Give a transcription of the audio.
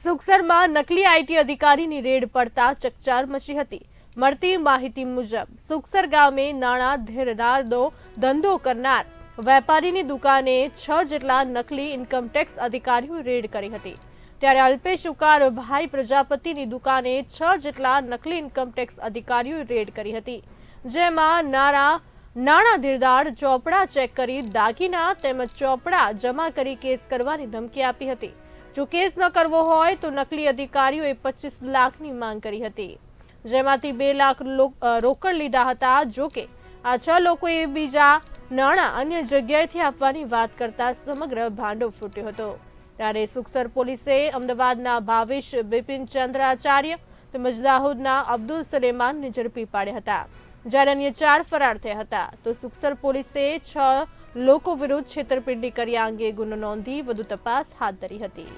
સુખસરમાં નકલી આઈટી અધિકારીની રેડ પડતા ચકચાર મચી હતી। મળતી માહિતી મુજબ સુખસર ગામે નાણાં ધેરદારનો ધંધો કરનાર વેપારીની દુકાને 6 જેટલા નકલી ઇન્કમટેક્સ અધિકારીઓ રેડ કરી હતી। ત્યારે અલ્પેશ ઉકારભાઈ પ્રજાપતિની દુકાને 6 જેટલા નકલી ઇન્કમટેક્સ અધિકારીઓ રેડ કરી હતી, જેમાં નાણાં ધીરદાર ચોપડા ચેક કરી દાગીના તેમજ ચોપડા જમા કરી કેસ કરવાની ધમકી આપી હતી। જો કેસ ન કરવો હોય તો નકલી અધિકારીઓએ 25 લાખની માંગ કરી હતી, જેમાંથી 2 લાખ રોકડ લીધા હતા। જો કે આ 6 લોકોએ બીજા નાણાં અન્ય જગ્યાએથી આપવાની વાત કરતા સમગ્ર ભાંડો ફૂટ્યો હતો। ત્યારે સુખસર પોલીસે અમદાવાદના ભાવેશ બિપિન ચંદ્રાચાર્ય તેમજ દાહોદના અબ્દુલ સલેમાનને ઝડપી પાડ્યા હતા, જ્યારે અન્ય 4 ફરાર થયા હતા। તો સુખસર પોલીસે 6 લોકો વિરુદ્ધ છેતરપિંડી કર્યા અંગે ગુનો નોંધી વધુ તપાસ હાથ ધરી હતી।